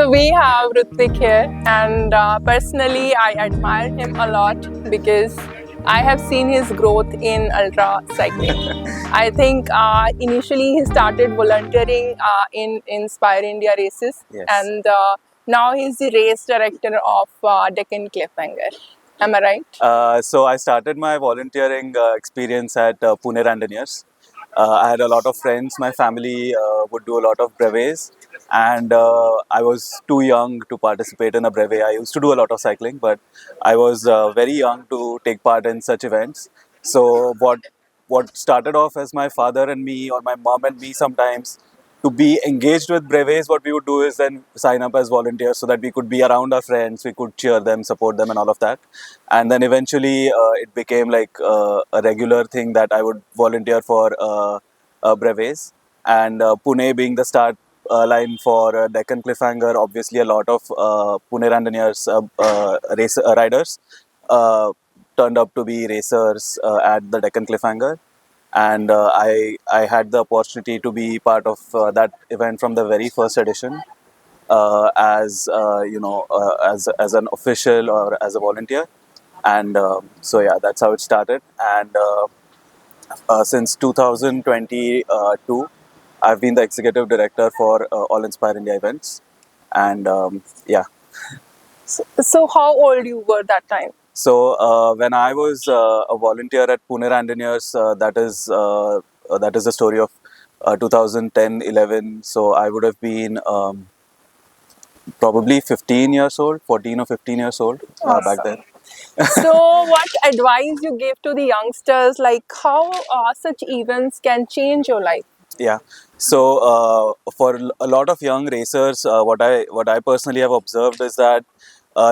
So we have Ritwik here, and personally I admire him a lot because I have seen his growth in ultra cycling. I think initially he started volunteering in Inspire India races, Yes. and now he's the race director of Deccan Cliffhanger. Am I right? So I started my volunteering experience at Pune Randonneurs. I had a lot of friends. My family would do a lot of brevets, and I was too young to participate in a brevet. I used to do a lot of cycling, but I was very young to take part in such events. So what started off as my father and me, or my mom and me sometimes, to be engaged with brevets, what we would do is then sign up as volunteers so that we could be around our friends, we could cheer them, support them, and all of that. And then eventually it became like a regular thing that I would volunteer for brevets. And Pune being the start line for Deccan Cliffhanger, obviously a lot of Pune Randonneurs riders uh, turned up to be racers at the Deccan Cliffhanger. And I had the opportunity to be part of that event from the very first edition as as an official or as a volunteer. And so yeah, that's how it started. And since 2022, I've been the executive director for all Inspire India events. And yeah. So how old you were that time? So when I was a volunteer at Pune Randonneurs, that is the story of 2010-11. So I would have been probably 15 years old, 14 or 15 years old back then. So what advice you give to the youngsters, like how such events can change your life? Yeah. So for a lot of young racers, what I personally have observed is that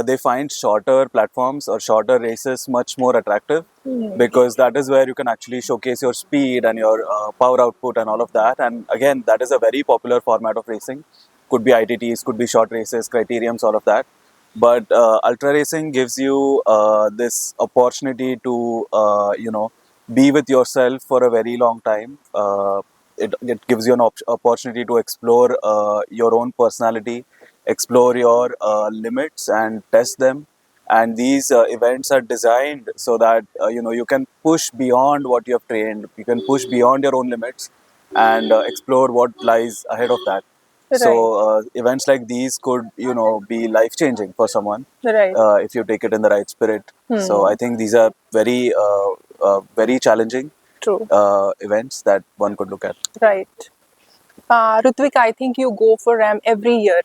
they find shorter platforms or shorter races much more attractive, because that is where you can actually showcase your speed and your power output and all of that. And again, that is a very popular format of racing. Could be ITTs, could be short races, criteriums, all of that. But ultra racing gives you this opportunity to be with yourself for a very long time. It gives you an opportunity to explore your own personality, explore your limits and test them. And these events are designed so that you can push beyond what you have trained, you can push beyond your own limits and explore what lies ahead of that. So events like these could be life changing for someone, Right. if you take it in the right spirit. So I think these are very challenging True. events that one could look at. Right. Ritwik, I think you go for RAM every year.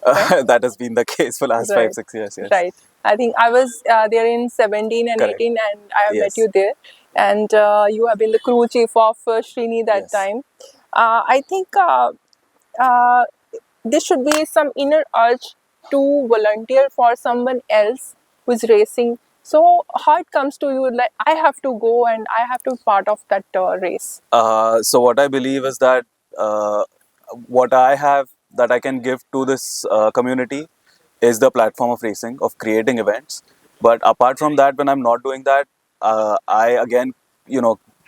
That has been the case for last Right. 5-6 years. Yes. Right. I think I was there in 17 and Correct. 18, and I have met Yes. you there. And you have been the crew chief of Srini that Yes. time. I think there should be some inner urge to volunteer for someone else who's racing. So how it comes to you, like I have to go and I have to be part of that race? So what I believe is that what I have that I can give to this community is the platform of racing, of creating events. But apart from that, when I'm not doing that, I again,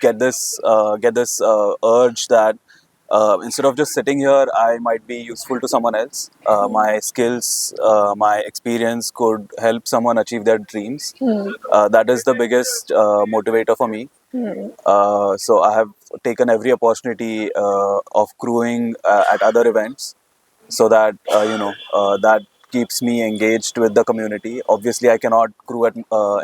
get this urge that instead of just sitting here, I might be useful to someone else. My skills, my experience could help someone achieve their dreams. That is the biggest motivator for me. So I have taken every opportunity of crewing at other events, so that that keeps me engaged with the community. Obviously, I cannot crew at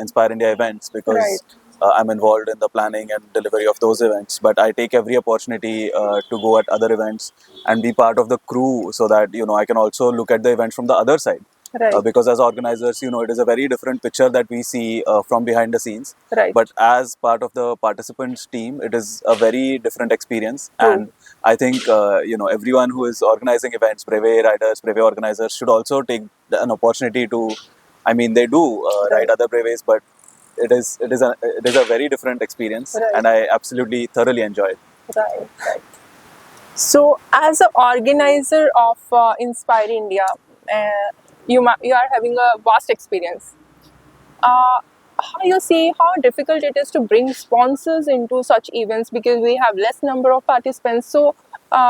Inspire India events because Right. I'm involved in the planning and delivery of those events. But I take every opportunity to go at other events and be part of the crew, so that I can also look at the event from the other side. Right. Because as organizers, it is a very different picture that we see from behind the scenes. Right. But as part of the participants team, it is a very different experience. And I think everyone who is organizing events, brevet riders, brevet organizers, should also take an opportunity to. I mean, they do ride other brevets, but it is a very different experience, and I absolutely thoroughly enjoy it. Right. Right. So, as an organizer of Inspire India, you are having a vast experience. How you see how difficult it is to bring sponsors into such events, because we have less number of participants. So,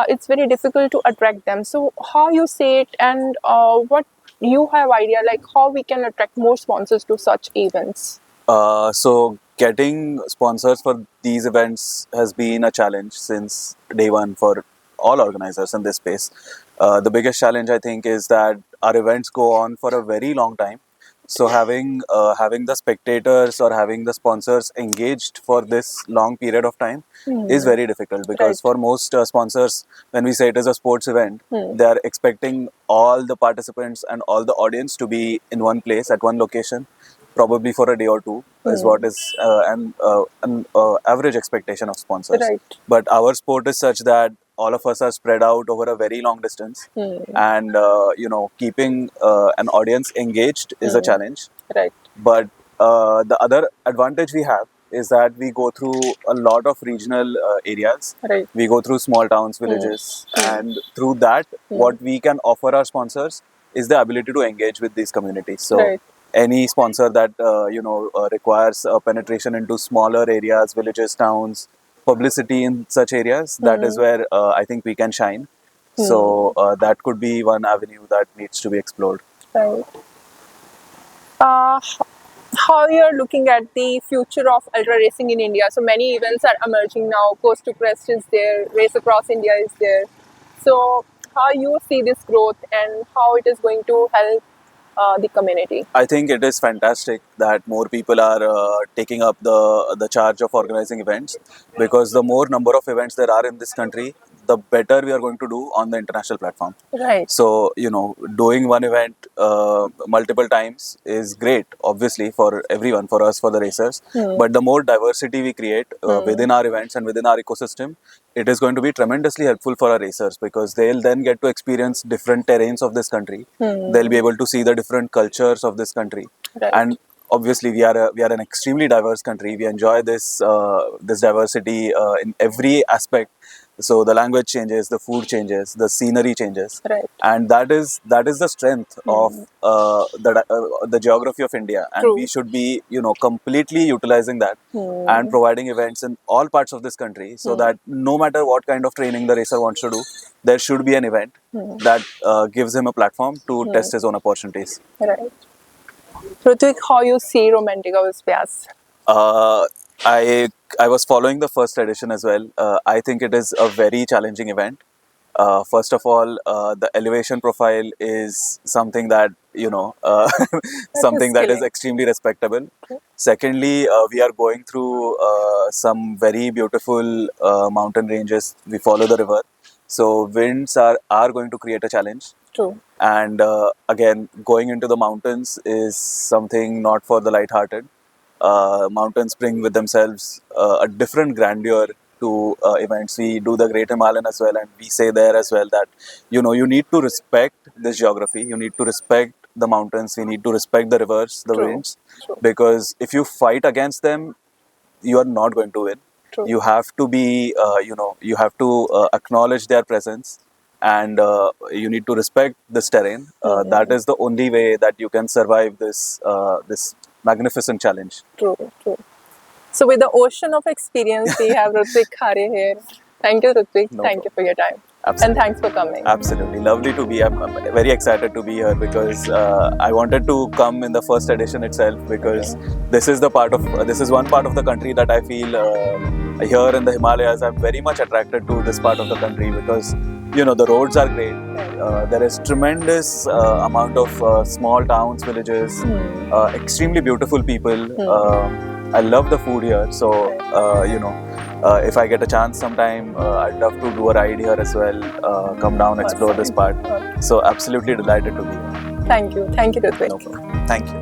it's very difficult to attract them. So how you say it, and what you have idea, like how we can attract more sponsors to such events? So getting sponsors for these events has been a challenge since day one for all organizers in this space. The biggest challenge, I think, is that our events go on for a very long time. So having the spectators or having the sponsors engaged for this long period of time is very difficult, because for most sponsors, when we say it is a sports event, they are expecting all the participants and all the audience to be in one place at one location, probably for a day or two, is what is an average expectation of sponsors. But our sport is such that all of us are spread out over a very long distance, and keeping an audience engaged is a challenge. But the other advantage we have is that we go through a lot of regional areas. We go through small towns, villages, and through that, what we can offer our sponsors is the ability to engage with these communities. So any sponsor that requires penetration into smaller areas, villages, towns, publicity in such areas, that is where I think we can shine. So that could be one avenue that needs to be explored. How you are looking at the future of ultra racing in India? So many events are emerging now. Coast to Crest is there, Race Across India is there. So how you see this growth and how it is going to help the community? I think it is fantastic that more people are taking up the charge of organizing events, because the more number of events there are in this country, the better we are going to do on the international platform. So, doing one event multiple times is great, obviously, for everyone, for us, for the racers. But the more diversity we create within our events and within our ecosystem, it is going to be tremendously helpful for our racers, because they'll then get to experience different terrains of this country. They'll be able to see the different cultures of this country. And obviously, we are an extremely diverse country. We enjoy this this diversity in every aspect. So the language changes, the food changes, the scenery changes, and that is the strength of the geography of India. And we should be completely utilizing that and providing events in all parts of this country, so that no matter what kind of training the racer wants to do, there should be an event that gives him a platform to test his own opportunities. Hrithwik, how you see Romantica with Vyas? I was following the first edition as well. I think it is a very challenging event. First of all, the elevation profile is something that something that is extremely respectable. Secondly, we are going through some very beautiful mountain ranges. We follow the river, so winds are going to create a challenge. And again, going into the mountains is something not for the light-hearted. Mountains bring with themselves a different grandeur to events. We do the Great Himalayan as well, and we say there as well that you need to respect this geography. You need to respect the mountains. We need to respect the rivers, the winds, because if you fight against them, you are not going to win. You have to be, you have to acknowledge their presence, and you need to respect this terrain. That is the only way that you can survive this this magnificent challenge. So with the ocean of experience, we have Hrithwik Khare here. Thank you, Hrithwik. Thank you for your time. And thanks for coming. Absolutely. Lovely to be. I'm very excited to be here, because I wanted to come in the first edition itself, because this is one part of the country that I feel here in the Himalayas, I'm very much attracted to this part of the country, because the roads are great. There is tremendous amount of small towns, villages, extremely beautiful people. I love the food here, so if I get a chance sometime, I'd love to do a ride here as well, come down, explore this part. So absolutely delighted to be here. Thank you, Hrithwik. No problem. Thank you.